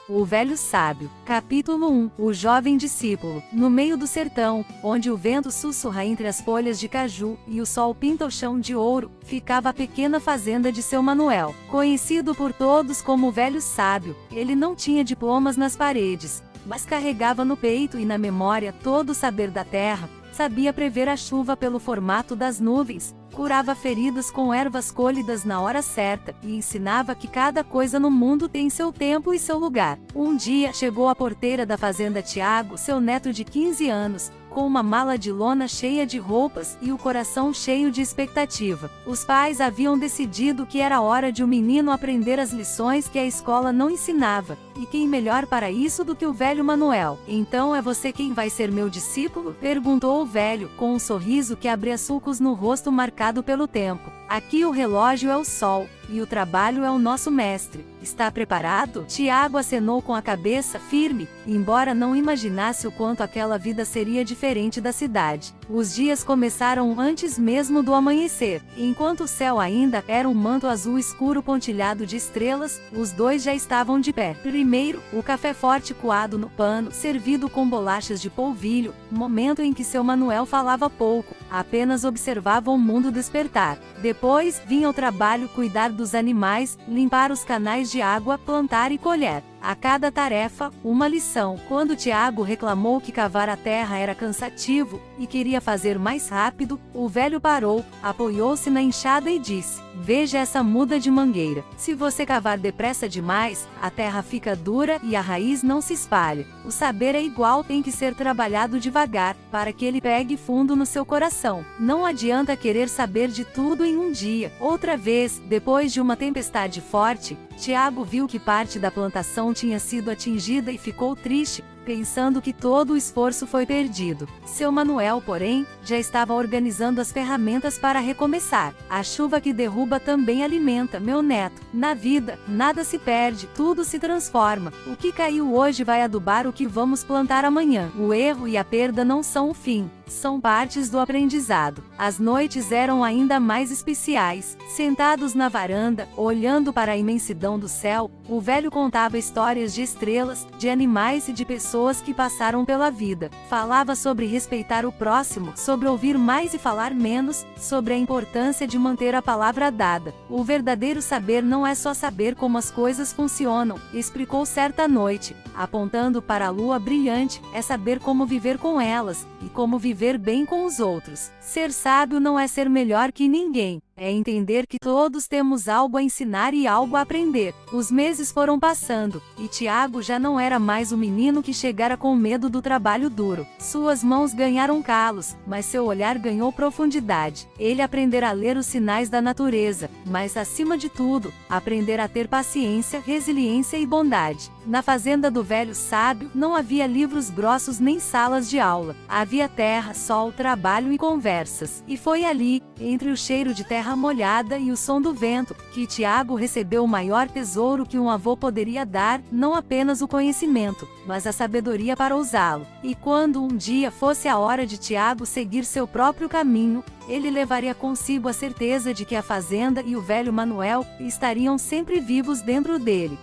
O Velho Sábio. Capítulo 1. O Jovem Discípulo. No meio do sertão, onde o vento sussurra entre as folhas de caju e o sol pinta o chão de ouro, ficava a pequena fazenda de seu Manuel. Conhecido por todos como o Velho Sábio, ele não tinha diplomas nas paredes, mas carregava no peito e na memória todo o saber da terra. Sabia prever a chuva pelo formato das nuvens, curava feridas com ervas colhidas na hora certa, e ensinava que cada coisa no mundo tem seu tempo e seu lugar. Um dia chegou à porteira da fazenda Tiago, seu neto de 15 anos, com uma mala de lona cheia de roupas e o coração cheio de expectativa. Os pais haviam decidido que era hora de o menino aprender as lições que a escola não ensinava, e quem melhor para isso do que o velho Manuel? Então é você quem vai ser meu discípulo? Perguntou o velho, com um sorriso que abria sulcos no rosto marcado pelo tempo. Aqui o relógio é o sol, e o trabalho é o nosso mestre. Está preparado? Tiago acenou com a cabeça firme, embora não imaginasse o quanto aquela vida seria diferente da cidade. Os dias começaram antes mesmo do amanhecer. Enquanto o céu ainda era um manto azul escuro pontilhado de estrelas, os dois já estavam de pé. Primeiro, o café forte coado no pano, servido com bolachas de polvilho, momento em que seu Manuel falava pouco, apenas observava o mundo despertar. Depois, vinha o trabalho: cuidar dos animais, limpar os canais de água, plantar e colher. A cada tarefa, uma lição. Quando Tiago reclamou que cavar a terra era cansativo, e queria fazer mais rápido, o velho parou, apoiou-se na enxada e disse: veja essa muda de mangueira. Se você cavar depressa demais, a terra fica dura e a raiz não se espalha. O saber é igual, tem que ser trabalhado devagar, para que ele pegue fundo no seu coração. Não adianta querer saber de tudo em um dia. Outra vez, depois de uma tempestade forte, Tiago viu que parte da plantação tinha sido atingida e ficou triste, pensando que todo o esforço foi perdido. Seu Manuel, porém, já estava organizando as ferramentas para recomeçar. A chuva que derruba também alimenta, meu neto. Na vida, nada se perde, tudo se transforma. O que caiu hoje vai adubar o que vamos plantar amanhã. O erro e a perda não são o fim, são partes do aprendizado. As noites eram ainda mais especiais. Sentados na varanda, olhando para a imensidão do céu, o velho contava histórias de estrelas, de animais e de pessoas que passaram pela vida. Falava sobre respeitar o próximo, sobre ouvir mais e falar menos, sobre a importância de manter a palavra dada. O verdadeiro saber não é só saber como as coisas funcionam, explicou certa noite, apontando para a lua brilhante, é saber como viver com elas, e como viver bem com os outros. Ser sábio não é ser melhor que ninguém, é entender que todos temos algo a ensinar e algo a aprender. Os meses foram passando, e Tiago já não era mais o menino que chegara com medo do trabalho duro. Suas mãos ganharam calos, mas seu olhar ganhou profundidade. Ele aprendera a ler os sinais da natureza, mas acima de tudo, aprender a ter paciência, resiliência e bondade. Na fazenda do Velho Sábio, não havia livros grossos nem salas de aula. Havia terra, sol, trabalho e conversas. E foi ali, entre o cheiro de terra molhada e o som do vento, que Tiago recebeu o maior tesouro que um avô poderia dar, não apenas o conhecimento, mas a sabedoria para usá-lo. E quando um dia fosse a hora de Tiago seguir seu próprio caminho, ele levaria consigo a certeza de que a fazenda e o velho Manuel estariam sempre vivos dentro dele.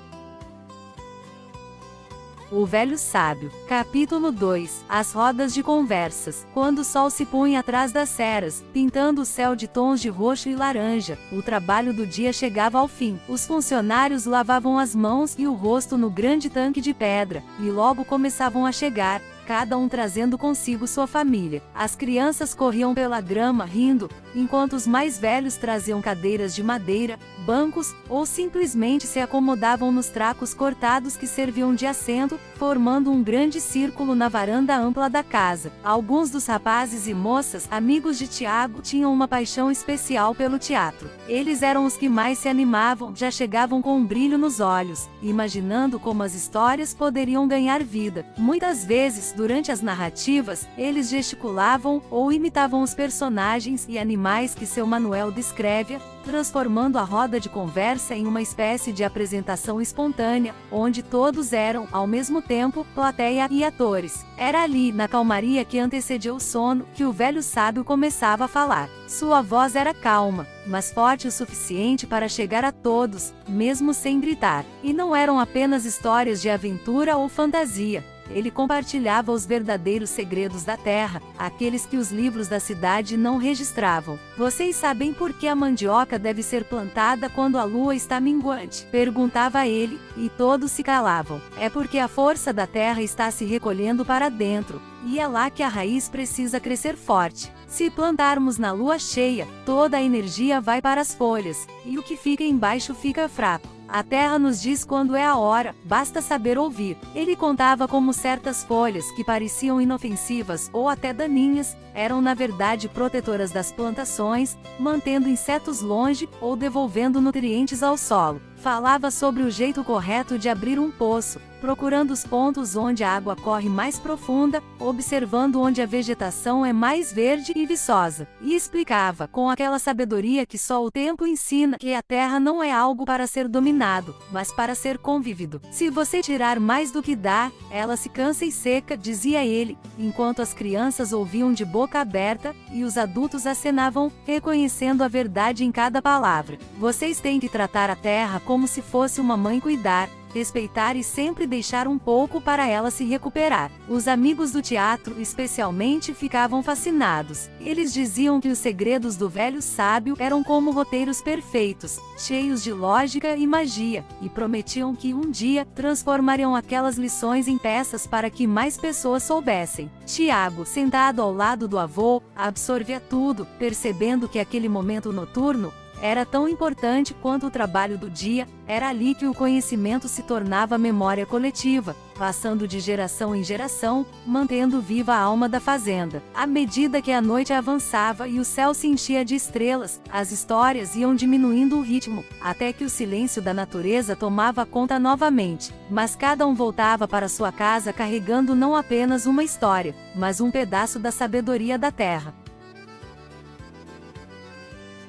O Velho Sábio. Capítulo 2. As rodas de conversas. Quando o sol se punha atrás das ceras, pintando o céu de tons de roxo e laranja, o trabalho do dia chegava ao fim. Os funcionários lavavam as mãos e o rosto no grande tanque de pedra, e logo começavam a chegar, cada um trazendo consigo sua família. As crianças corriam pela grama rindo, enquanto os mais velhos traziam cadeiras de madeira, bancos, ou simplesmente se acomodavam nos tracos cortados que serviam de assento, formando um grande círculo na varanda ampla da casa. Alguns dos rapazes e moças, amigos de Tiago, tinham uma paixão especial pelo teatro. Eles eram os que mais se animavam, já chegavam com um brilho nos olhos, imaginando como as histórias poderiam ganhar vida. Muitas vezes, durante as narrativas, eles gesticulavam ou imitavam os personagens e animavam mais que seu Manuel descreve-a, transformando a roda de conversa em uma espécie de apresentação espontânea, onde todos eram, ao mesmo tempo, plateia e atores. Era ali, na calmaria que antecedia o sono, que o velho sábio começava a falar. Sua voz era calma, mas forte o suficiente para chegar a todos, mesmo sem gritar. E não eram apenas histórias de aventura ou fantasia. Ele compartilhava os verdadeiros segredos da terra, aqueles que os livros da cidade não registravam. Vocês sabem por que a mandioca deve ser plantada quando a lua está minguante? Perguntava ele, e todos se calavam. É porque a força da terra está se recolhendo para dentro, e é lá que a raiz precisa crescer forte. Se plantarmos na lua cheia, toda a energia vai para as folhas, e o que fica embaixo fica fraco. A terra nos diz quando é a hora, basta saber ouvir. Ele contava como certas folhas que pareciam inofensivas ou até daninhas, eram na verdade protetoras das plantações, mantendo insetos longe ou devolvendo nutrientes ao solo. Falava sobre o jeito correto de abrir um poço, procurando os pontos onde a água corre mais profunda, observando onde a vegetação é mais verde e viçosa. E explicava, com aquela sabedoria que só o tempo ensina, que a terra não é algo para ser dominado, mas para ser convivido. Se você tirar mais do que dá, ela se cansa e seca, dizia ele, enquanto as crianças ouviam de boca aberta, e os adultos acenavam, reconhecendo a verdade em cada palavra. Vocês têm que tratar a terra como se fosse uma mãe cuidar, respeitar e sempre deixar um pouco para ela se recuperar. Os amigos do teatro, especialmente, ficavam fascinados. Eles diziam que os segredos do velho sábio eram como roteiros perfeitos, cheios de lógica e magia, e prometiam que um dia transformariam aquelas lições em peças para que mais pessoas soubessem. Tiago, sentado ao lado do avô, absorvia tudo, percebendo que aquele momento noturno era tão importante quanto o trabalho do dia. Era ali que o conhecimento se tornava memória coletiva, passando de geração em geração, mantendo viva a alma da fazenda. À medida que a noite avançava e o céu se enchia de estrelas, as histórias iam diminuindo o ritmo, até que o silêncio da natureza tomava conta novamente. Mas cada um voltava para sua casa carregando não apenas uma história, mas um pedaço da sabedoria da terra.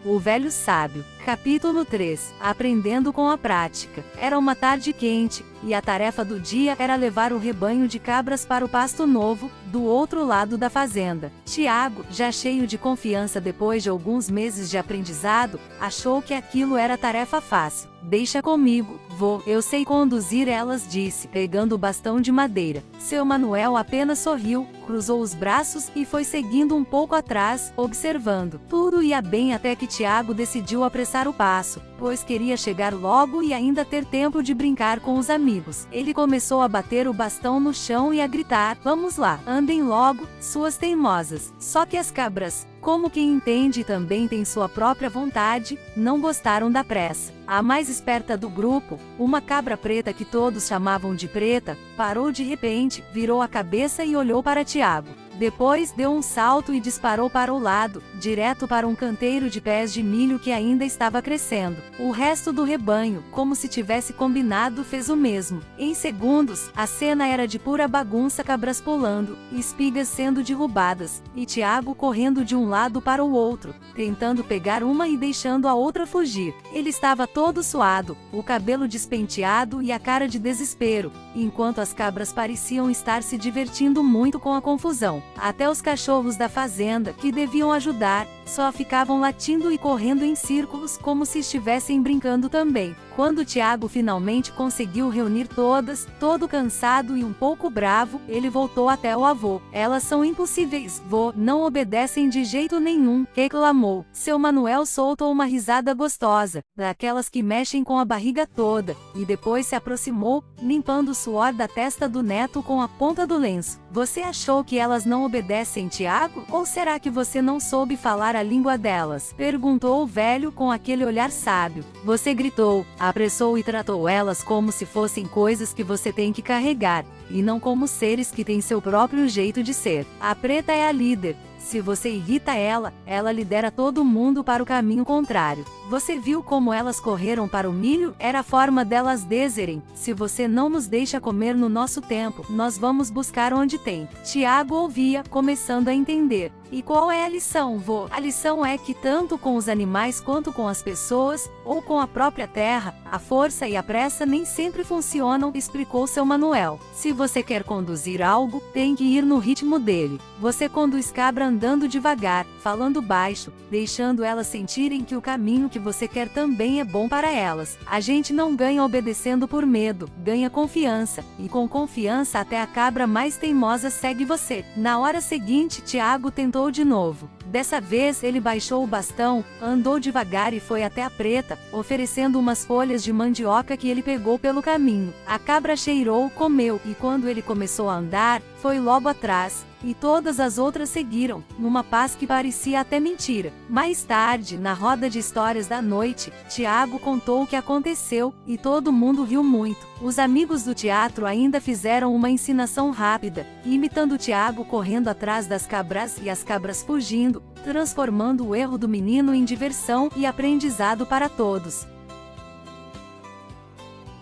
O velho sábio. Capítulo 3. Aprendendo com a prática. Era uma tarde quente, e a tarefa do dia era levar o rebanho de cabras para o pasto novo, do outro lado da fazenda. Tiago, já cheio de confiança depois de alguns meses de aprendizado, achou que aquilo era tarefa fácil. Deixa comigo, vô, eu sei conduzir elas, disse, pegando o bastão de madeira. Seu Manuel apenas sorriu, cruzou os braços e foi seguindo um pouco atrás, observando. Tudo ia bem até que Tiago decidiu apressar o passo, pois queria chegar logo e ainda ter tempo de brincar com os amigos. Ele começou a bater o bastão no chão e a gritar: "Vamos lá, andem logo, suas teimosas." Só que as cabras, como quem entende e também tem sua própria vontade, não gostaram da pressa. A mais esperta do grupo, uma cabra preta que todos chamavam de Preta, parou de repente, virou a cabeça e olhou para Tiago. Depois deu um salto e disparou para o lado, direto para um canteiro de pés de milho que ainda estava crescendo. O resto do rebanho, como se tivesse combinado, fez o mesmo. Em segundos, a cena era de pura bagunça: cabras pulando, espigas sendo derrubadas, e Tiago correndo de um lado para o outro, tentando pegar uma e deixando a outra fugir. Ele estava todo suado, o cabelo despenteado e a cara de desespero, enquanto as cabras pareciam estar se divertindo muito com a confusão. Até os cachorros da fazenda, que deviam ajudar, só ficavam latindo e correndo em círculos como se estivessem brincando também. Quando Tiago finalmente conseguiu reunir todas, todo cansado e um pouco bravo, ele voltou até o avô. "Elas são impossíveis, vô, não obedecem de jeito nenhum", reclamou. Seu Manuel soltou uma risada gostosa, daquelas que mexem com a barriga toda, e depois se aproximou, limpando o suor da testa do neto com a ponta do lenço. "Você achou que elas não obedecem, Tiago? Ou será que você não soube falar a língua delas?" perguntou o velho com aquele olhar sábio. "Você gritou, apressou e tratou elas como se fossem coisas que você tem que carregar, e não como seres que têm seu próprio jeito de ser. A Preta é a líder. Se você irrita ela, ela lidera todo mundo para o caminho contrário. Você viu como elas correram para o milho? Era a forma delas dizerem: se você não nos deixa comer no nosso tempo, nós vamos buscar onde tem." Tiago ouvia, começando a entender. E qual é a lição, vô? A lição é que tanto com os animais quanto com as pessoas, ou com a própria terra, a força e a pressa nem sempre funcionam, explicou seu Manuel. Se você quer conduzir algo, tem que ir no ritmo dele. Você conduz cabra andando devagar, falando baixo, deixando elas sentirem que o caminho que você quer também é bom para elas. A gente não ganha obedecendo por medo, ganha confiança, e com confiança até a cabra mais teimosa segue você. Na hora seguinte, Tiago tentou de novo. Dessa vez ele baixou o bastão, andou devagar e foi até a preta, oferecendo umas folhas de mandioca que ele pegou pelo caminho. A cabra cheirou, comeu, e quando ele começou a andar, foi logo atrás, e todas as outras seguiram, numa paz que parecia até mentira. Mais tarde, na roda de histórias da noite, Tiago contou o que aconteceu, e todo mundo riu muito. Os amigos do teatro ainda fizeram uma encenação rápida, imitando Tiago correndo atrás das cabras e as cabras fugindo, transformando o erro do menino em diversão e aprendizado para todos.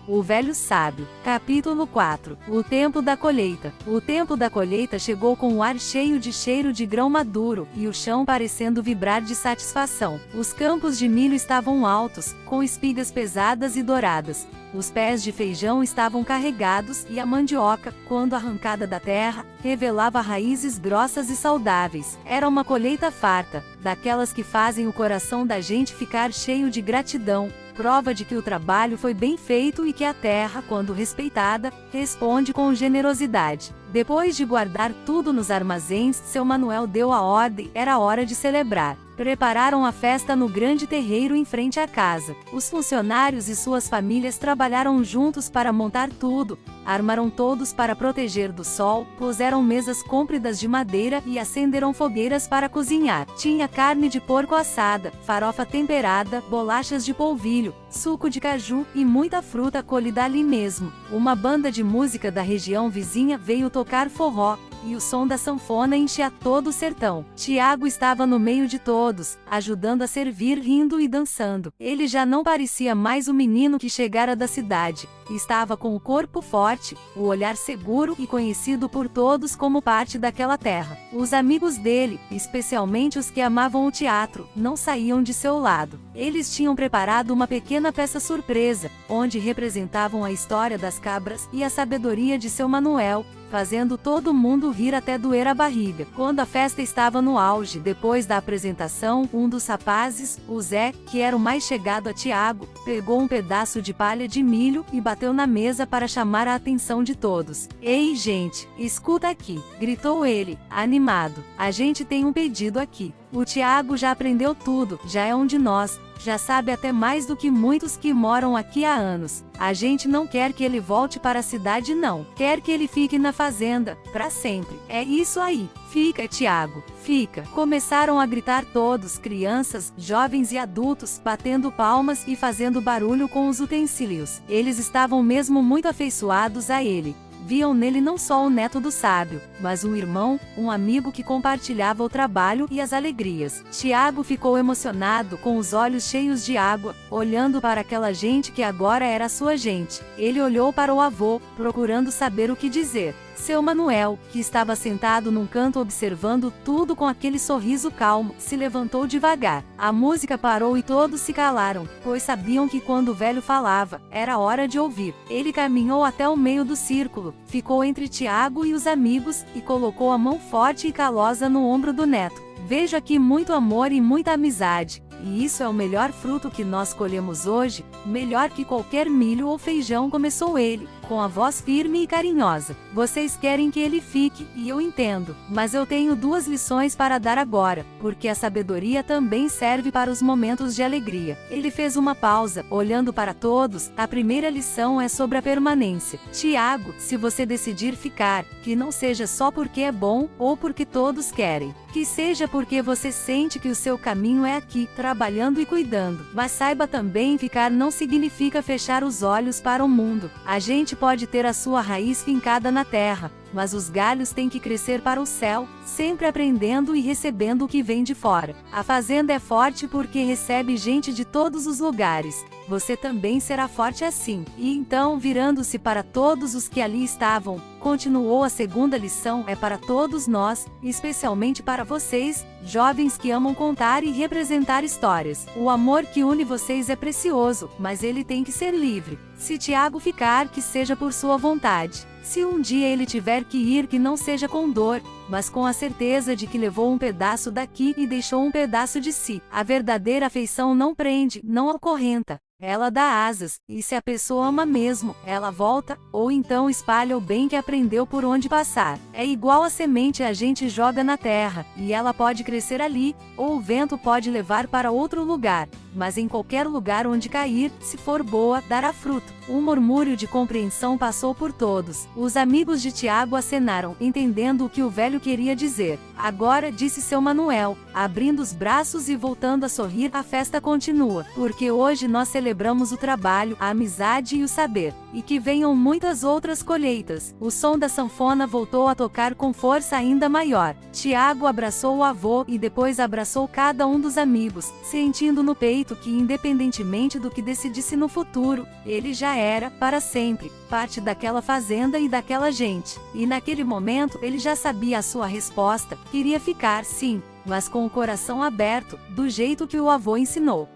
O Velho Sábio. Capítulo 4. O tempo da colheita. O tempo da colheita chegou com o ar cheio de cheiro de grão maduro, e o chão parecendo vibrar de satisfação. Os campos de milho estavam altos, com espigas pesadas e douradas. Os pés de feijão estavam carregados, e a mandioca, quando arrancada da terra, revelava raízes grossas e saudáveis. Era uma colheita farta, daquelas que fazem o coração da gente ficar cheio de gratidão, prova de que o trabalho foi bem feito e que a terra, quando respeitada, responde com generosidade. Depois de guardar tudo nos armazéns, seu Manuel deu a ordem, era hora de celebrar. Prepararam a festa no grande terreiro em frente à casa. Os funcionários e suas famílias trabalharam juntos para montar tudo, armaram todos para proteger do sol, puseram mesas cômpridas de madeira e acenderam fogueiras para cozinhar. Tinha carne de porco assada, farofa temperada, bolachas de polvilho, suco de caju e muita fruta colhida ali mesmo. Uma banda de música da região vizinha veio tocar forró, e o som da sanfona enchia todo o sertão. Tiago estava no meio de todos, ajudando a servir, rindo e dançando. Ele já não parecia mais o menino que chegara da cidade. Estava com o corpo forte, o olhar seguro e conhecido por todos como parte daquela terra. Os amigos dele, especialmente os que amavam o teatro, não saíam de seu lado. Eles tinham preparado uma pequena peça surpresa, onde representavam a história das cabras e a sabedoria de seu Manuel, fazendo todo mundo rir até doer a barriga. Quando a festa estava no auge, depois da apresentação, um dos rapazes, o Zé, que era o mais chegado a Tiago, pegou um pedaço de palha de milho e bateu na mesa para chamar a atenção de todos. "Ei, gente, escuta aqui", gritou ele, animado. "A gente tem um pedido aqui. O Tiago já aprendeu tudo, já é um de nós, já sabe até mais do que muitos que moram aqui há anos. A gente não quer que ele volte para a cidade não. Quer que ele fique na fazenda, para sempre. É isso aí. Fica, Tiago, fica." Começaram a gritar todos, crianças, jovens e adultos, batendo palmas e fazendo barulho com os utensílios. Eles estavam mesmo muito afeiçoados a ele. Viam nele não só o neto do sábio, mas um irmão, um amigo que compartilhava o trabalho e as alegrias. Tiago ficou emocionado, com os olhos cheios de água, olhando para aquela gente que agora era sua gente. Ele olhou para o avô, procurando saber o que dizer. Seu Manuel, que estava sentado num canto observando tudo com aquele sorriso calmo, se levantou devagar. A música parou e todos se calaram, pois sabiam que quando o velho falava, era hora de ouvir. Ele caminhou até o meio do círculo, ficou entre Tiago e os amigos, e colocou a mão forte e calosa no ombro do neto. "Vejo aqui muito amor e muita amizade. E isso é o melhor fruto que nós colhemos hoje, melhor que qualquer milho ou feijão", começou ele, com a voz firme e carinhosa. "Vocês querem que ele fique, e eu entendo, mas eu tenho duas lições para dar agora, porque a sabedoria também serve para os momentos de alegria." Ele fez uma pausa, olhando para todos. "A primeira lição é sobre a permanência. Tiago, se você decidir ficar, que não seja só porque é bom, ou porque todos querem. Que seja porque você sente que o seu caminho é aqui, trabalhando e cuidando. Mas saiba também, ficar não significa fechar os olhos para o mundo. A gente pode ter a sua raiz fincada na terra, mas os galhos têm que crescer para o céu, sempre aprendendo e recebendo o que vem de fora. A fazenda é forte porque recebe gente de todos os lugares. Você também será forte assim. E então, virando-se para todos os que ali estavam, continuou: a segunda lição é para todos nós, especialmente para vocês, jovens que amam contar e representar histórias. O amor que une vocês é precioso, mas ele tem que ser livre. Se Tiago ficar, que seja por sua vontade. Se um dia ele tiver que ir, que não seja com dor, mas com a certeza de que levou um pedaço daqui e deixou um pedaço de si. A verdadeira afeição não prende, não acorrenta. Ela dá asas, e se a pessoa ama mesmo, ela volta, ou então espalha o bem que aprendeu por onde passar. É igual a semente: a gente joga na terra, e ela pode crescer ali, ou o vento pode levar para outro lugar. Mas em qualquer lugar onde cair, se for boa, dará fruto. Um murmúrio de compreensão passou por todos. Os amigos de Tiago acenaram, entendendo o que o velho queria dizer. Agora, disse seu Manuel, abrindo os braços e voltando a sorrir, a festa continua, porque hoje nós celebramos o trabalho, a amizade e o saber. E que venham muitas outras colheitas. O som da sanfona voltou a tocar com força ainda maior. Tiago abraçou o avô e depois abraçou cada um dos amigos, sentindo no peito que, independentemente do que decidisse no futuro, ele já era, para sempre, parte daquela fazenda e daquela gente. E naquele momento ele já sabia a sua resposta: queria ficar, sim, mas com o coração aberto, do jeito que o avô ensinou.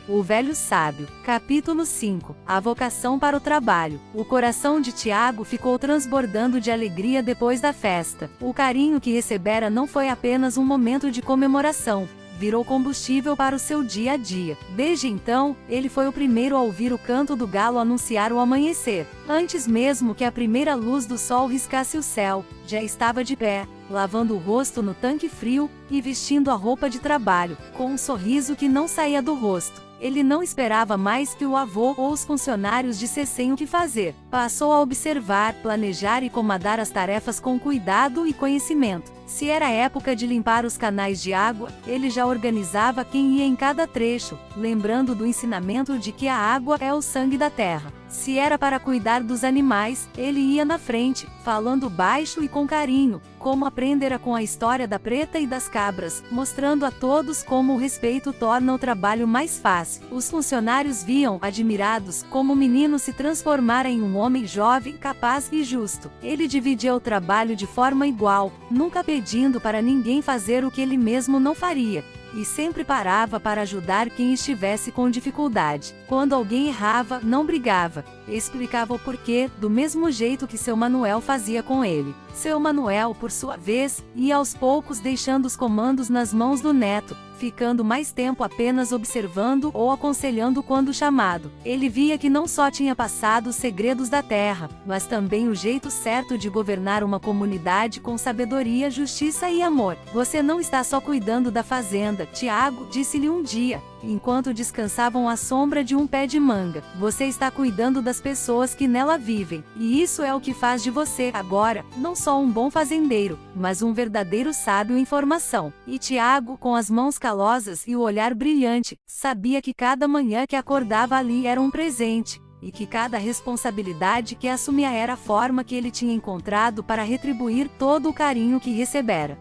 O Velho Sábio. Capítulo 5. A vocação para o trabalho. O coração de Tiago ficou transbordando de alegria depois da festa. O carinho que recebera não foi apenas um momento de comemoração, virou combustível para o seu dia a dia. Desde então, ele foi o primeiro a ouvir o canto do galo anunciar o amanhecer. Antes mesmo que a primeira luz do sol riscasse o céu, já estava de pé, lavando o rosto no tanque frio, e vestindo a roupa de trabalho, com um sorriso que não saía do rosto. Ele não esperava mais que o avô ou os funcionários dissessem o que fazer. Passou a observar, planejar e comandar as tarefas com cuidado e conhecimento. Se era época de limpar os canais de água, ele já organizava quem ia em cada trecho, lembrando do ensinamento de que a água é o sangue da terra. Se era para cuidar dos animais, ele ia na frente, falando baixo e com carinho, como aprendera com a história da preta e das cabras, mostrando a todos como o respeito torna o trabalho mais fácil. Os funcionários viam, admirados, como o menino se transformara em um homem jovem, capaz e justo. Ele dividia o trabalho de forma igual, nunca pedindo para ninguém fazer o que ele mesmo não faria. E sempre parava para ajudar quem estivesse com dificuldade. Quando alguém errava, não brigava, explicava o porquê, do mesmo jeito que seu Manuel fazia com ele. Seu Manuel, por sua vez, ia aos poucos deixando os comandos nas mãos do neto, ficando mais tempo apenas observando ou aconselhando quando chamado. Ele via que não só tinha passado os segredos da terra, mas também o jeito certo de governar uma comunidade com sabedoria, justiça e amor. Você não está só cuidando da fazenda, Tiago, disse-lhe um dia, enquanto descansavam à sombra de um pé de manga. Você está cuidando das pessoas que nela vivem, e isso é o que faz de você, agora, não só um bom fazendeiro, mas um verdadeiro sábio em formação. E Tiago, com as mãos calosas e o olhar brilhante, sabia que cada manhã que acordava ali era um presente, e que cada responsabilidade que assumia era a forma que ele tinha encontrado para retribuir todo o carinho que recebera.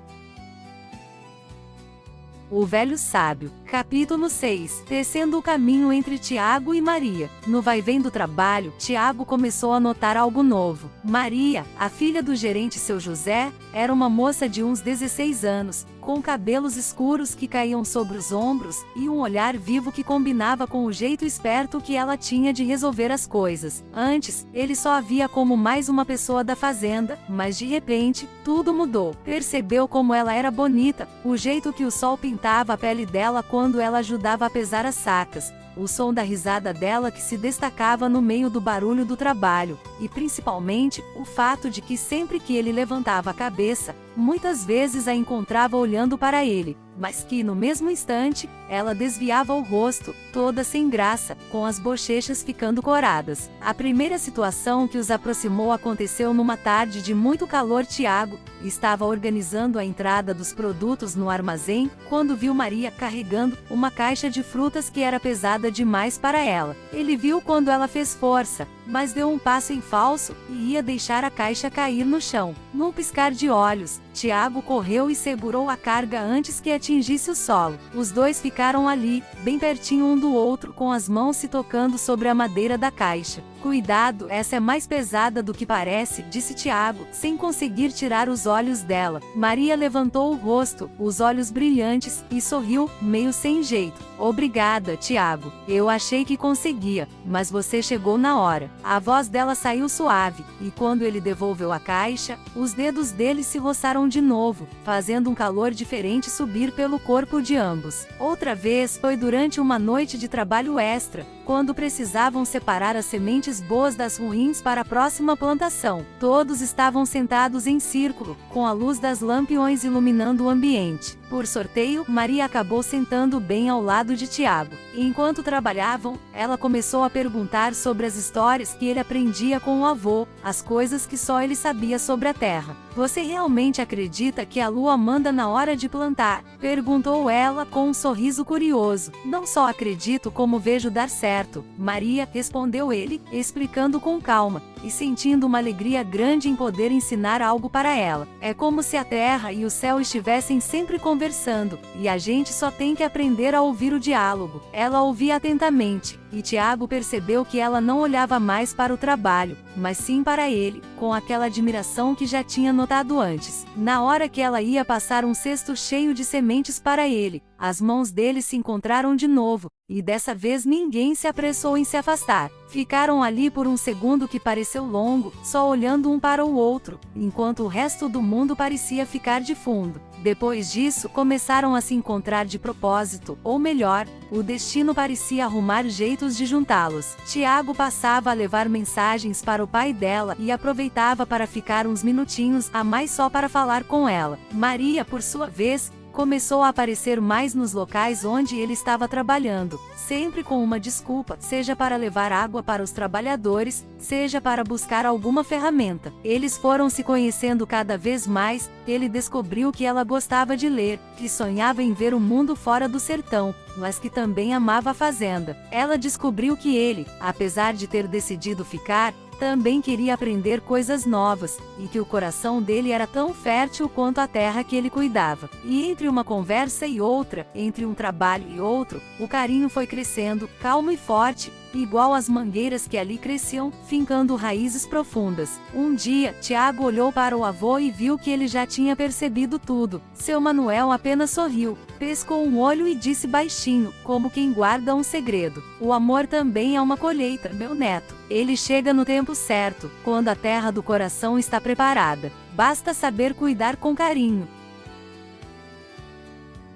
O Velho Sábio. Capítulo 6. Tecendo o caminho entre Tiago e Maria. No vai-vem do trabalho, Tiago começou a notar algo novo. Maria, a filha do gerente seu José, era uma moça de uns 16 anos, com cabelos escuros que caíam sobre os ombros, e um olhar vivo que combinava com o jeito esperto que ela tinha de resolver as coisas. Antes, ele só a via como mais uma pessoa da fazenda, mas de repente, tudo mudou. Percebeu como ela era bonita, o jeito que o sol pintava a pele dela quando ela ajudava a pesar as sacas, o som da risada dela que se destacava no meio do barulho do trabalho, e principalmente, o fato de que sempre que ele levantava a cabeça, muitas vezes a encontrava olhando para ele, mas que no mesmo instante, ela desviava o rosto, toda sem graça, com as bochechas ficando coradas. A primeira situação que os aproximou aconteceu numa tarde de muito calor. Tiago estava organizando a entrada dos produtos no armazém, quando viu Maria carregando uma caixa de frutas que era pesada demais para ela. Ele viu quando ela fez força, mas deu um passo em falso, e ia deixar a caixa cair no chão. Num piscar de olhos, Tiago correu e segurou a carga antes que atingisse o solo. Os dois ficaram ali, bem pertinho um do outro, com as mãos se tocando sobre a madeira da caixa. Cuidado, essa é mais pesada do que parece, disse Tiago, sem conseguir tirar os olhos dela. Maria levantou o rosto, os olhos brilhantes, e sorriu, meio sem jeito. Obrigada, Tiago. Eu achei que conseguia, mas você chegou na hora. A voz dela saiu suave, e quando ele devolveu a caixa, os dedos dele se roçaram de novo, fazendo um calor diferente subir pelo corpo de ambos. Outra vez foi durante uma noite de trabalho extra, quando precisavam separar as sementes boas das ruins para a próxima plantação. Todos estavam sentados em círculo, com a luz das lampiões iluminando o ambiente. Por sorteio, Maria acabou sentando bem ao lado de Tiago. Enquanto trabalhavam, ela começou a perguntar sobre as histórias que ele aprendia com o avô, as coisas que só ele sabia sobre a terra. Você realmente acredita que a lua manda na hora de plantar? Perguntou ela com um sorriso curioso. Não só acredito como vejo dar certo, Maria, respondeu ele, explicando com calma, e sentindo uma alegria grande em poder ensinar algo para ela. É como se a terra e o céu estivessem sempre conversando, e a gente só tem que aprender a ouvir o diálogo. Ela ouvia atentamente, e Tiago percebeu que ela não olhava mais para o trabalho, mas sim para ele, com aquela admiração que já tinha notado antes. Na hora que ela ia passar um cesto cheio de sementes para ele, as mãos dele se encontraram de novo, e dessa vez ninguém se apressou em se afastar. Ficaram ali por um segundo que pareceu longo, só olhando um para o outro, enquanto o resto do mundo parecia ficar de fundo. Depois disso, começaram a se encontrar de propósito, ou melhor, o destino parecia arrumar jeitos de juntá-los. Tiago passava a levar mensagens para o pai dela e aproveitava para ficar uns minutinhos a mais só para falar com ela. Maria, por sua vez, começou a aparecer mais nos locais onde ele estava trabalhando, sempre com uma desculpa, seja para levar água para os trabalhadores, seja para buscar alguma ferramenta. Eles foram se conhecendo cada vez mais, ele descobriu que ela gostava de ler, que sonhava em ver o mundo fora do sertão, mas que também amava a fazenda. Ela descobriu que ele, apesar de ter decidido ficar, também queria aprender coisas novas, e que o coração dele era tão fértil quanto a terra que ele cuidava. E entre uma conversa e outra, entre um trabalho e outro, o carinho foi crescendo, calmo e forte, igual as mangueiras que ali cresciam, fincando raízes profundas. Um dia, Tiago olhou para o avô e viu que ele já tinha percebido tudo. Seu Manuel apenas sorriu, pescou um olho e disse baixinho, como quem guarda um segredo: "O amor também é uma colheita, meu neto. Ele chega no tempo certo, quando a terra do coração está preparada. Basta saber cuidar com carinho."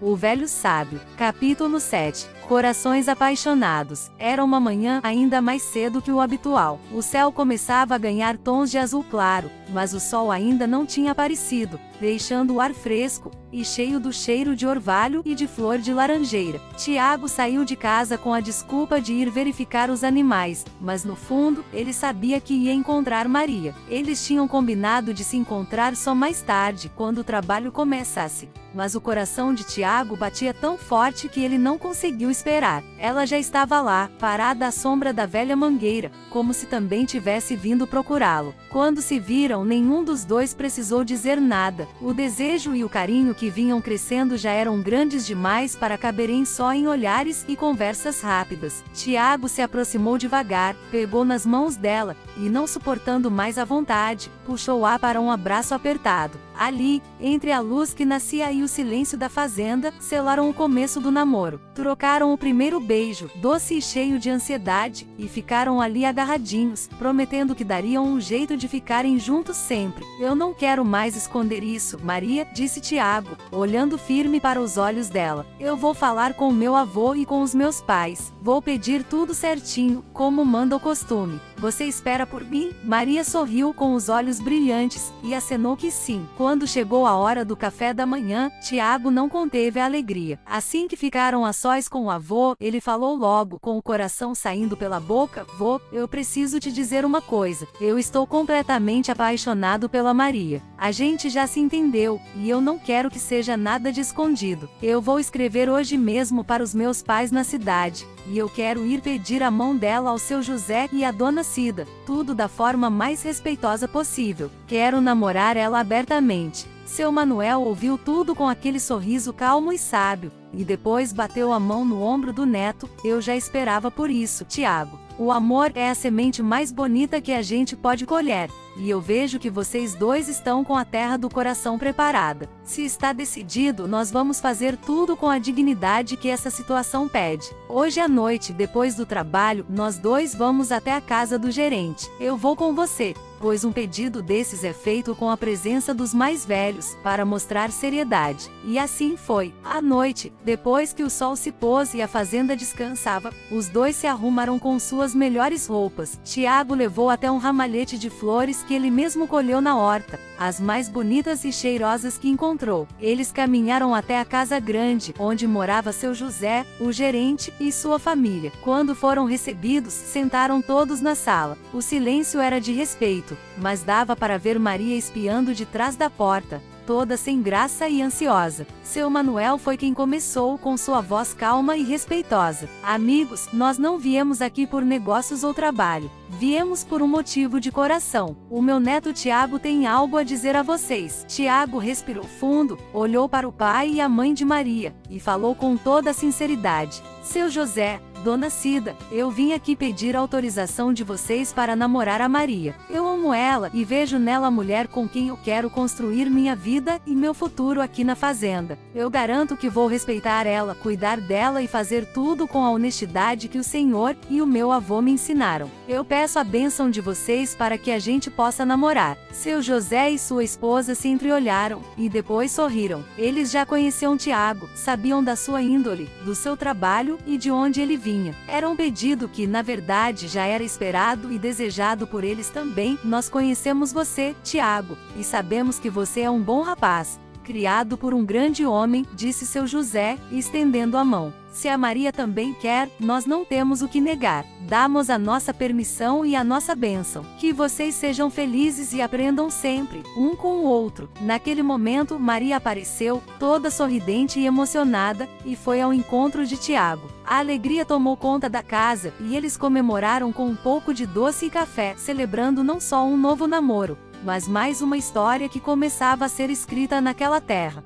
O Velho Sábio, capítulo 7. Corações apaixonados. Era uma manhã ainda mais cedo que o habitual. O céu começava a ganhar tons de azul claro, mas o sol ainda não tinha aparecido, deixando o ar fresco e cheio do cheiro de orvalho e de flor de laranjeira. Tiago saiu de casa com a desculpa de ir verificar os animais, mas no fundo, ele sabia que ia encontrar Maria. Eles tinham combinado de se encontrar só mais tarde, quando o trabalho começasse. Mas o coração de Tiago batia tão forte que ele não conseguiu esperar. Ela já estava lá, parada à sombra da velha mangueira, como se também tivesse vindo procurá-lo. Quando se viram, nenhum dos dois precisou dizer nada. O desejo e o carinho que vinham crescendo já eram grandes demais para caberem só em olhares e conversas rápidas. Tiago se aproximou devagar, pegou nas mãos dela, e não suportando mais a vontade, puxou-a para um abraço apertado. Ali, entre a luz que nascia e o silêncio da fazenda, selaram o começo do namoro. Trocaram o primeiro beijo, doce e cheio de ansiedade, e ficaram ali agarradinhos, prometendo que dariam um jeito de ficarem juntos sempre. "Eu não quero mais esconder isso, Maria", disse Tiago, olhando firme para os olhos dela. "Eu vou falar com o meu avô e com os meus pais. Vou pedir tudo certinho, como manda o costume. Você espera por mim?" Maria sorriu com os olhos brilhantes, e acenou que sim. Quando chegou a hora do café da manhã, Tiago não conteve a alegria. Assim que ficaram a sós com o avô, ele falou logo, com o coração saindo pela boca: "Vô, eu preciso te dizer uma coisa. Eu estou completamente apaixonado pela Maria. A gente já se entendeu, e eu não quero que seja nada de escondido. Eu vou escrever hoje mesmo para os meus pais na cidade, e eu quero ir pedir a mão dela ao seu José e à dona Cida, tudo da forma mais respeitosa possível. Quero namorar ela abertamente. Seu Manuel ouviu tudo com aquele sorriso calmo e sábio, e depois bateu a mão no ombro do neto. Eu já esperava por isso, Tiago. O amor é a semente mais bonita que a gente pode colher, e eu vejo que vocês dois estão com a terra do coração preparada. Se está decidido, nós vamos fazer tudo com a dignidade que essa situação pede. Hoje à noite, depois do trabalho, nós dois vamos até a casa do gerente. Eu vou com você, pois um pedido desses é feito com a presença dos mais velhos, para mostrar seriedade. E assim foi. À noite, depois que o sol se pôs e a fazenda descansava, os dois se arrumaram com suas melhores roupas. Tiago levou até um ramalhete de flores que ele mesmo colheu na horta, as mais bonitas e cheirosas que encontrou. Eles caminharam até a casa grande, onde morava seu José, o gerente, e sua família. Quando foram recebidos, sentaram todos na sala. O silêncio era de respeito, mas dava para ver Maria espiando de trás da porta, toda sem graça e ansiosa. Seu Manuel foi quem começou, com sua voz calma e respeitosa. Amigos, nós não viemos aqui por negócios ou trabalho. Viemos por um motivo de coração. O meu neto Tiago tem algo a dizer a vocês. Tiago respirou fundo, olhou para o pai e a mãe de Maria, e falou com toda a sinceridade. Seu José, Dona Cida, eu vim aqui pedir autorização de vocês para namorar a Maria. Eu amo ela e vejo nela a mulher com quem eu quero construir minha vida e meu futuro aqui na fazenda. Eu garanto que vou respeitar ela, cuidar dela e fazer tudo com a honestidade que o Senhor e o meu avô me ensinaram. Eu peço a bênção de vocês para que a gente possa namorar. Seu José e sua esposa se entreolharam, e depois sorriram. Eles já conheciam Tiago, sabiam da sua índole, do seu trabalho e de onde ele vinha. Era um pedido que, na verdade, já era esperado e desejado por eles também. Nós conhecemos você, Tiago, e sabemos que você é um bom rapaz, criado por um grande homem, disse seu José, estendendo a mão. Se a Maria também quer, nós não temos o que negar. Damos a nossa permissão e a nossa bênção. Que vocês sejam felizes e aprendam sempre, um com o outro. Naquele momento, Maria apareceu, toda sorridente e emocionada, e foi ao encontro de Tiago. A alegria tomou conta da casa, e eles comemoraram com um pouco de doce e café, celebrando não só um novo namoro, mas mais uma história que começava a ser escrita naquela terra.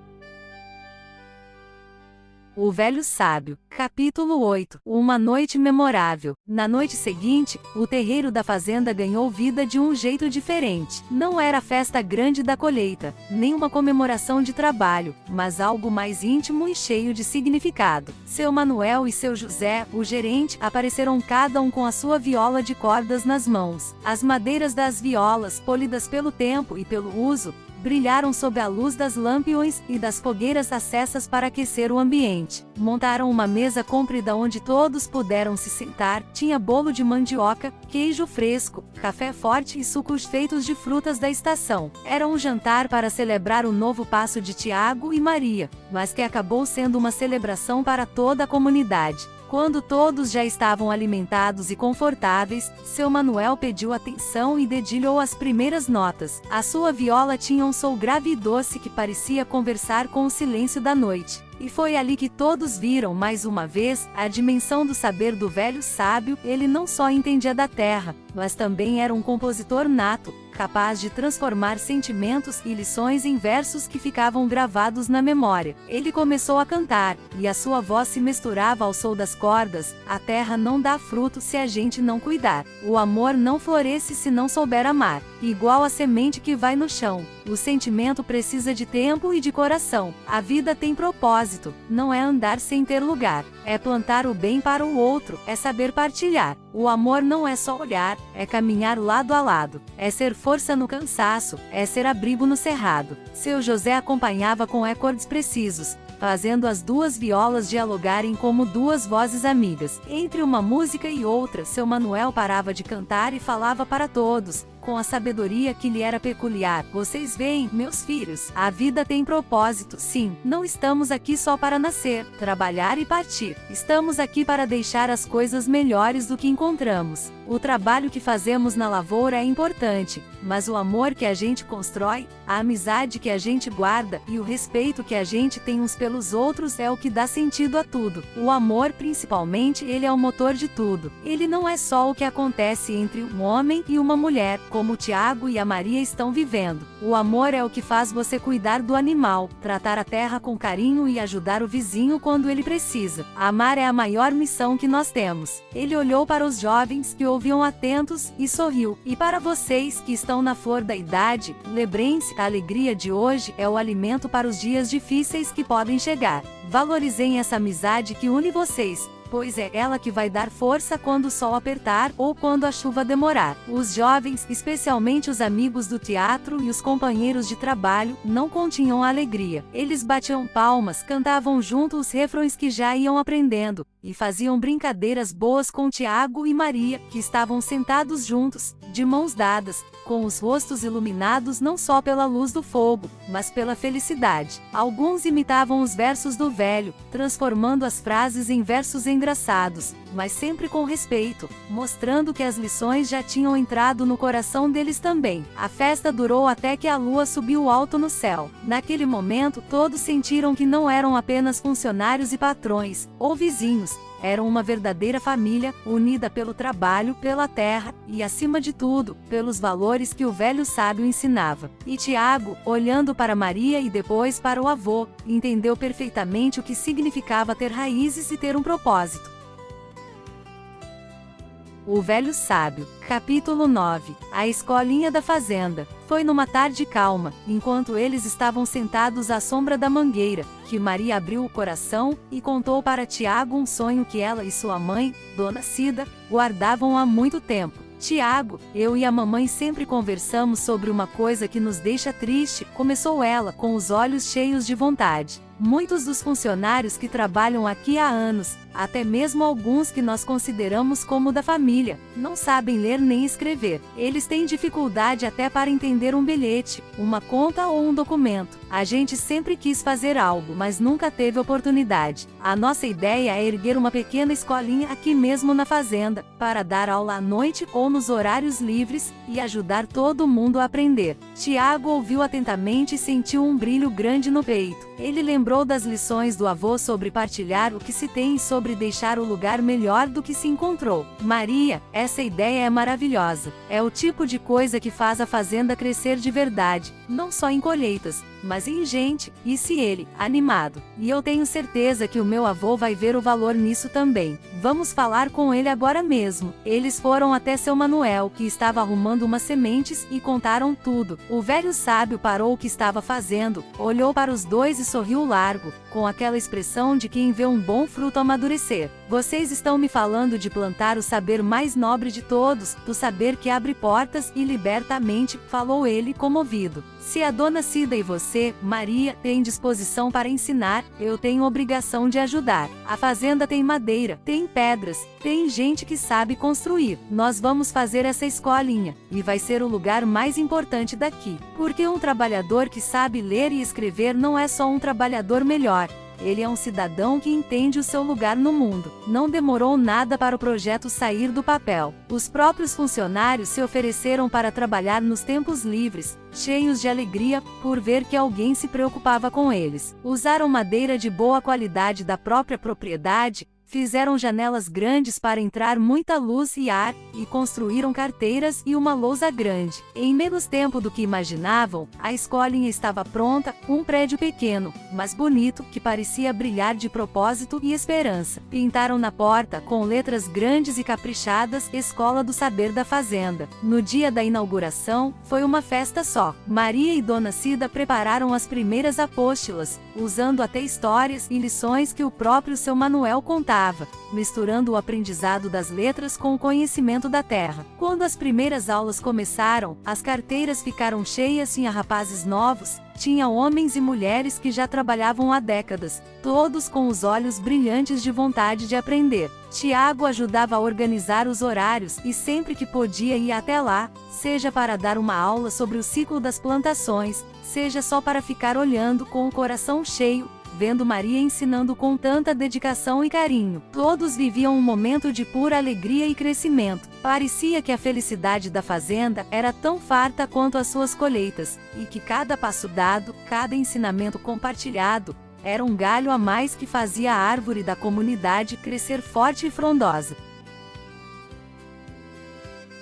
O Velho Sábio. Capítulo 8. Uma noite memorável. Na noite seguinte, o terreiro da fazenda ganhou vida de um jeito diferente. Não era a festa grande da colheita, nem uma comemoração de trabalho, mas algo mais íntimo e cheio de significado. Seu Manuel e seu José, o gerente, apareceram cada um com a sua viola de cordas nas mãos. As madeiras das violas, polidas pelo tempo e pelo uso, brilharam sob a luz das lampiões e das fogueiras acesas para aquecer o ambiente. Montaram uma mesa comprida onde todos puderam se sentar. Tinha bolo de mandioca, queijo fresco, café forte e sucos feitos de frutas da estação. Era um jantar para celebrar o novo passo de Tiago e Maria, mas que acabou sendo uma celebração para toda a comunidade. Quando todos já estavam alimentados e confortáveis, seu Manuel pediu atenção e dedilhou as primeiras notas. A sua viola tinha um som grave e doce que parecia conversar com o silêncio da noite. E foi ali que todos viram mais uma vez a dimensão do saber do velho sábio. Ele não só entendia da terra, mas também era um compositor nato, capaz de transformar sentimentos e lições em versos que ficavam gravados na memória. Ele começou a cantar, e a sua voz se misturava ao som das cordas. A terra não dá fruto se a gente não cuidar. O amor não floresce se não souber amar. Igual a semente que vai no chão. O sentimento precisa de tempo e de coração. A vida tem propósito, não é andar sem ter lugar. É plantar o bem para o outro, é saber partilhar. O amor não é só olhar, é caminhar lado a lado. É ser força no cansaço, é ser abrigo no cerrado. Seu José acompanhava com acordes precisos, fazendo as duas violas dialogarem como duas vozes amigas. Entre uma música e outra, seu Manuel parava de cantar e falava para todos, com a sabedoria que lhe era peculiar. Vocês veem, meus filhos, a vida tem propósito. Sim, não estamos aqui só para nascer, trabalhar e partir. Estamos aqui para deixar as coisas melhores do que encontramos. O trabalho que fazemos na lavoura é importante, mas o amor que a gente constrói, a amizade que a gente guarda e o respeito que a gente tem uns pelos outros é o que dá sentido a tudo. O amor, principalmente, ele é o motor de tudo. Ele não é só o que acontece entre um homem e uma mulher, como o Tiago e a Maria estão vivendo. O amor é o que faz você cuidar do animal, tratar a terra com carinho e ajudar o vizinho quando ele precisa. Amar é a maior missão que nós temos. Ele olhou para os jovens que ouviam atentos e sorriu. E para vocês que estão na flor da idade, lembrem-se, a alegria de hoje é o alimento para os dias difíceis que podem chegar. Valorizem essa amizade que une vocês, pois é ela que vai dar força quando o sol apertar ou quando a chuva demorar. Os jovens, especialmente os amigos do teatro e os companheiros de trabalho, não continham a alegria. Eles batiam palmas, cantavam junto os refrões que já iam aprendendo, e faziam brincadeiras boas com Tiago e Maria, que estavam sentados juntos, de mãos dadas, com os rostos iluminados não só pela luz do fogo, mas pela felicidade. Alguns imitavam os versos do velho, transformando as frases em versos engraçados, mas sempre com respeito, mostrando que as lições já tinham entrado no coração deles também. A festa durou até que a lua subiu alto no céu. Naquele momento, todos sentiram que não eram apenas funcionários e patrões, ou vizinhos, eram uma verdadeira família, unida pelo trabalho, pela terra, e acima de tudo, pelos valores que o velho sábio ensinava. E Tiago, olhando para Maria e depois para o avô, entendeu perfeitamente o que significava ter raízes e ter um propósito. O Velho Sábio. Capítulo 9. A Escolinha da Fazenda. Foi numa tarde calma, enquanto eles estavam sentados à sombra da mangueira, que Maria abriu o coração e contou para Tiago um sonho que ela e sua mãe, Dona Cida, guardavam há muito tempo. Tiago, eu e a mamãe sempre conversamos sobre uma coisa que nos deixa triste, começou ela, com os olhos cheios de vontade. Muitos dos funcionários que trabalham aqui há anos, até mesmo alguns que nós consideramos como da família, não sabem ler nem escrever. Eles têm dificuldade até para entender um bilhete, uma conta ou um documento. A gente sempre quis fazer algo, mas nunca teve oportunidade. A nossa ideia é erguer uma pequena escolinha aqui mesmo na fazenda, para dar aula à noite ou nos horários livres, e ajudar todo mundo a aprender. Tiago ouviu atentamente e sentiu um brilho grande no peito. Ele lembrou das lições do avô sobre partilhar o que se tem e sobre deixar o lugar melhor do que se encontrou. Maria, essa ideia é maravilhosa. É o tipo de coisa que faz a fazenda crescer de verdade, não só em colheitas, mas em gente, disse ele, animado. E eu tenho certeza que o meu avô vai ver o valor nisso também. Vamos falar com ele agora mesmo. Eles foram até seu Manuel, que estava arrumando umas sementes, e contaram tudo. O velho sábio parou o que estava fazendo, olhou para os dois e sorriu largo, com aquela expressão de quem vê um bom fruto amadurecer. Vocês estão me falando de plantar o saber mais nobre de todos, do saber que abre portas e liberta a mente, falou ele comovido. Se a Dona Cida e você, Maria, têm disposição para ensinar, eu tenho obrigação de ajudar. A fazenda tem madeira, tem pedras, tem gente que sabe construir. Nós vamos fazer essa escolinha, e vai ser o lugar mais importante daqui. Porque um trabalhador que sabe ler e escrever não é só um trabalhador melhor. Ele é um cidadão que entende o seu lugar no mundo. Não demorou nada para o projeto sair do papel. Os próprios funcionários se ofereceram para trabalhar nos tempos livres, cheios de alegria, por ver que alguém se preocupava com eles. Usaram madeira de boa qualidade da própria propriedade, fizeram janelas grandes para entrar muita luz e ar, e construíram carteiras e uma lousa grande. Em menos tempo do que imaginavam, a escolinha estava pronta, um prédio pequeno, mas bonito, que parecia brilhar de propósito e esperança. Pintaram na porta, com letras grandes e caprichadas, Escola do Saber da Fazenda. No dia da inauguração, foi uma festa só. Maria e Dona Cida prepararam as primeiras apóstolas, usando até histórias e lições que o próprio seu Manuel contava, misturando o aprendizado das letras com o conhecimento crescimento da terra. Quando as primeiras aulas começaram, as carteiras ficaram cheias, tinha rapazes novos, tinha homens e mulheres que já trabalhavam há décadas, todos com os olhos brilhantes de vontade de aprender. Tiago ajudava a organizar os horários e sempre que podia ia até lá, seja para dar uma aula sobre o ciclo das plantações, seja só para ficar olhando com o coração cheio, vendo Maria ensinando com tanta dedicação e carinho. Todos viviam um momento de pura alegria e crescimento. Parecia que a felicidade da fazenda era tão farta quanto as suas colheitas, e que cada passo dado, cada ensinamento compartilhado, era um galho a mais que fazia a árvore da comunidade crescer forte e frondosa.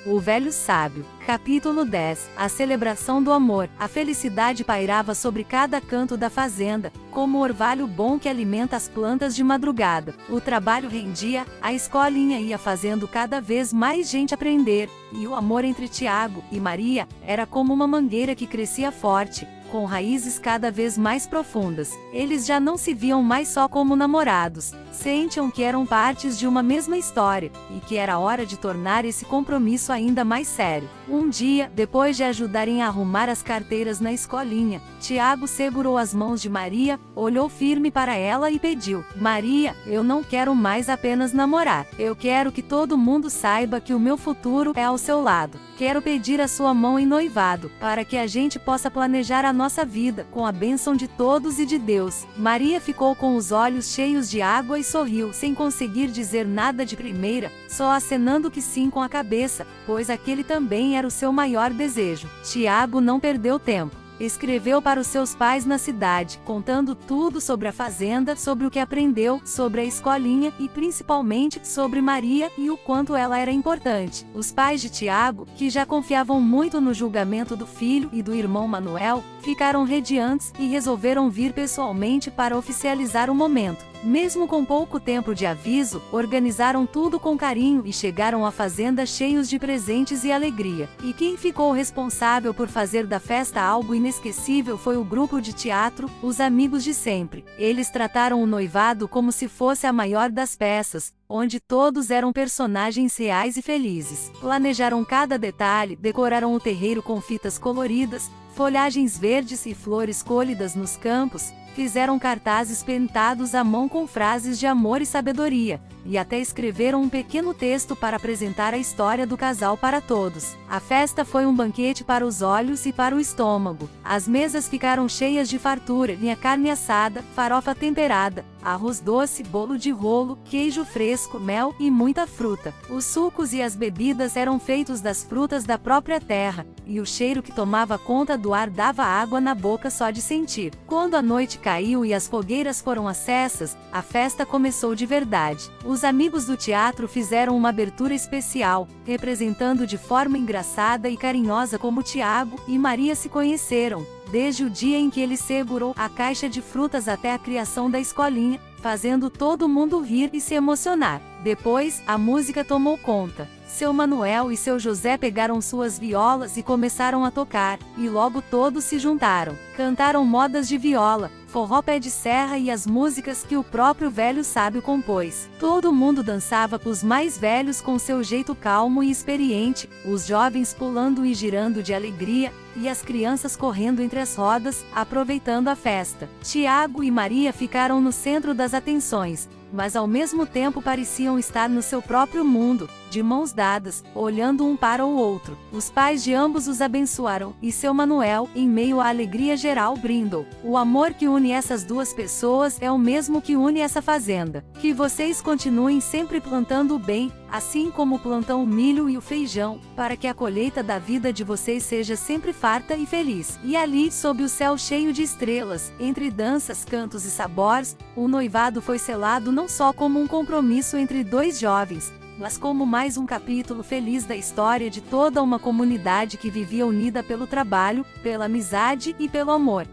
O Velho Sábio. Capítulo 10. A celebração do amor. A felicidade pairava sobre cada canto da fazenda, como o orvalho bom que alimenta as plantas de madrugada. O trabalho rendia, a escolinha ia fazendo cada vez mais gente aprender, e o amor entre Tiago e Maria era como uma mangueira que crescia forte, com raízes cada vez mais profundas. Eles já não se viam mais só como namorados, sentiam que eram partes de uma mesma história, e que era hora de tornar esse compromisso ainda mais sério. Um dia, depois de ajudarem a arrumar as carteiras na escolinha, Tiago segurou as mãos de Maria, olhou firme para ela e pediu: Maria, eu não quero mais apenas namorar. Eu quero que todo mundo saiba que o meu futuro é ao seu lado. Quero pedir a sua mão em noivado, para que a gente possa planejar a nossa vida, com a bênção de todos e de Deus. Maria ficou com os olhos cheios de água e sorriu, sem conseguir dizer nada de primeira, só acenando que sim com a cabeça, pois aquele também era o seu maior desejo. Tiago não perdeu tempo. Escreveu para os seus pais na cidade, contando tudo sobre a fazenda, sobre o que aprendeu, sobre a escolinha e principalmente sobre Maria e o quanto ela era importante. Os pais de Tiago, que já confiavam muito no julgamento do filho e do irmão Manuel, ficaram radiantes e resolveram vir pessoalmente para oficializar o momento. Mesmo com pouco tempo de aviso, organizaram tudo com carinho e chegaram à fazenda cheios de presentes e alegria. E quem ficou responsável por fazer da festa algo inesquecível foi o grupo de teatro, os amigos de sempre. Eles trataram o noivado como se fosse a maior das peças, onde todos eram personagens reais e felizes. Planejaram cada detalhe, decoraram o terreiro com fitas coloridas, folhagens verdes e flores colhidas nos campos, fizeram cartazes pintados à mão com frases de amor e sabedoria, e até escreveram um pequeno texto para apresentar a história do casal para todos. A festa foi um banquete para os olhos e para o estômago. As mesas ficaram cheias de fartura, tinha carne assada, farofa temperada, arroz doce, bolo de rolo, queijo fresco, mel e muita fruta. Os sucos e as bebidas eram feitos das frutas da própria terra, e o cheiro que tomava conta do ar dava água na boca só de sentir. Quando a noite caiu e as fogueiras foram acesas, a festa começou de verdade. Os amigos do teatro fizeram uma abertura especial, representando de forma engraçada e carinhosa como Tiago e Maria se conheceram, desde o dia em que ele segurou a caixa de frutas até a criação da escolinha, fazendo todo mundo rir e se emocionar. Depois, a música tomou conta. Seu Manuel e seu José pegaram suas violas e começaram a tocar, e logo todos se juntaram. Cantaram modas de viola, forró pé de serra e as músicas que o próprio Velho Sábio compôs. Todo mundo dançava, os mais velhos com seu jeito calmo e experiente, os jovens pulando e girando de alegria, e as crianças correndo entre as rodas, aproveitando a festa. Tiago e Maria ficaram no centro das atenções, mas ao mesmo tempo pareciam estar no seu próprio mundo, de mãos dadas, olhando um para o outro. Os pais de ambos os abençoaram, e seu Manuel, em meio à alegria geral, brindou. O amor que une essas duas pessoas é o mesmo que une essa fazenda. Que vocês continuem sempre plantando o bem, assim como plantam o milho e o feijão, para que a colheita da vida de vocês seja sempre farta e feliz. E ali, sob o céu cheio de estrelas, entre danças, cantos e sabores, o noivado foi selado não só como um compromisso entre dois jovens, mas como mais um capítulo feliz da história de toda uma comunidade que vivia unida pelo trabalho, pela amizade e pelo amor.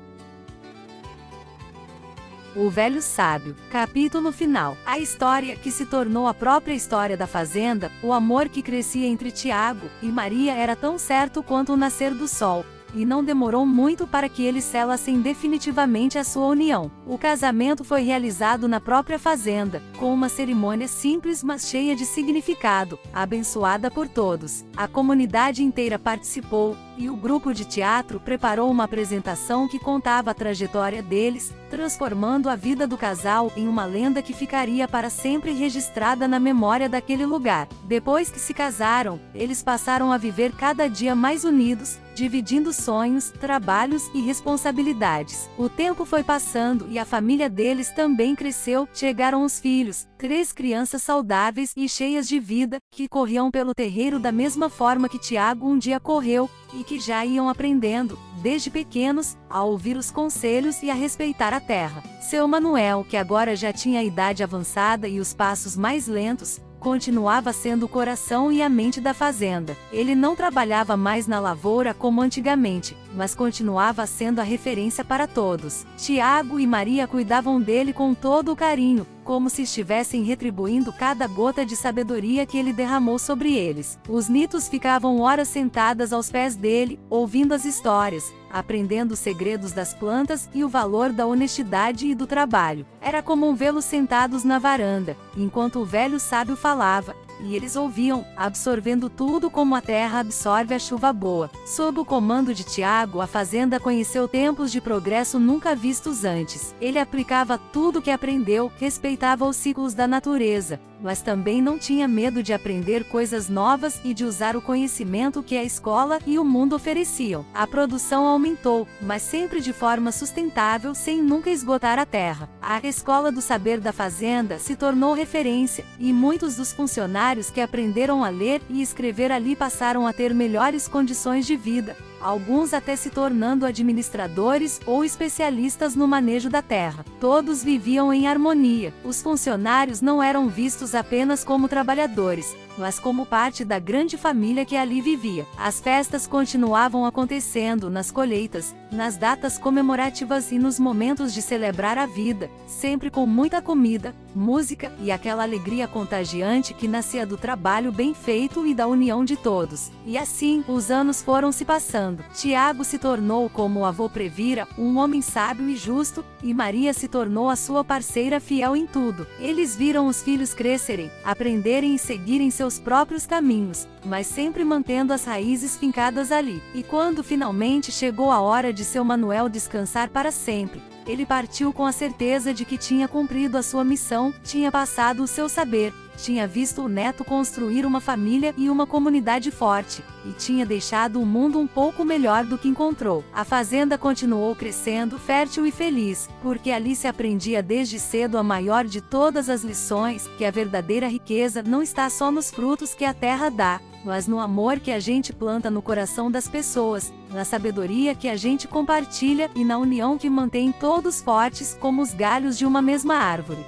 O Velho Sábio. Capítulo final. A história que se tornou a própria história da fazenda, o amor que crescia entre Tiago e Maria era tão certo quanto o nascer do sol. e não demorou muito para que eles selassem definitivamente a sua união. O casamento foi realizado na própria fazenda, com uma cerimônia simples mas cheia de significado, abençoada por todos. A comunidade inteira participou, e o grupo de teatro preparou uma apresentação que contava a trajetória deles, transformando a vida do casal em uma lenda que ficaria para sempre registrada na memória daquele lugar. Depois que se casaram, eles passaram a viver cada dia mais unidos, dividindo sonhos, trabalhos e responsabilidades. O tempo foi passando e a família deles também cresceu. Chegaram os filhos, 3 crianças saudáveis e cheias de vida, que corriam pelo terreiro da mesma forma que Tiago um dia correu, e que já iam aprendendo, desde pequenos, a ouvir os conselhos e a respeitar a terra. Seu Manuel, que agora já tinha a idade avançada e os passos mais lentos, continuava sendo o coração e a mente da fazenda. Ele não trabalhava mais na lavoura como antigamente, mas continuava sendo a referência para todos. Tiago e Maria cuidavam dele com todo o carinho, como se estivessem retribuindo cada gota de sabedoria que ele derramou sobre eles. Os nitos ficavam horas sentadas aos pés dele, ouvindo as histórias, aprendendo os segredos das plantas e o valor da honestidade e do trabalho. Era comum vê-los sentados na varanda, enquanto o velho sábio falava, e eles ouviam, absorvendo tudo como a terra absorve a chuva boa. Sob o comando de Tiago, a fazenda conheceu tempos de progresso nunca vistos antes. Ele aplicava tudo que aprendeu, respeitava os ciclos da natureza, mas também não tinha medo de aprender coisas novas e de usar o conhecimento que a escola e o mundo ofereciam. A produção aumentou, mas sempre de forma sustentável, sem nunca esgotar a terra. A escola do saber da fazenda se tornou referência, e muitos dos funcionários que aprenderam a ler e escrever ali passaram a ter melhores condições de vida, alguns até se tornando administradores ou especialistas no manejo da terra. Todos viviam em harmonia. Os funcionários não eram vistos apenas como trabalhadores, mas como parte da grande família que ali vivia. As festas continuavam acontecendo nas colheitas, nas datas comemorativas e nos momentos de celebrar a vida, sempre com muita comida, música e aquela alegria contagiante que nascia do trabalho bem feito e da união de todos. E assim, os anos foram se passando. Tiago se tornou, como o avô previra, um homem sábio e justo, e Maria se tornou a sua parceira fiel em tudo. Eles viram os filhos crescerem, aprenderem e seguirem seus próprios caminhos, mas sempre mantendo as raízes fincadas ali. E quando finalmente chegou a hora de seu Manuel descansar para sempre, ele partiu com a certeza de que tinha cumprido a sua missão, tinha passado o seu saber, tinha visto o neto construir uma família e uma comunidade forte, e tinha deixado o mundo um pouco melhor do que encontrou. A fazenda continuou crescendo, fértil e feliz, porque ali se aprendia desde cedo a maior de todas as lições, que a verdadeira riqueza não está só nos frutos que a terra dá, mas no amor que a gente planta no coração das pessoas, na sabedoria que a gente compartilha e na união que mantém todos fortes como os galhos de uma mesma árvore.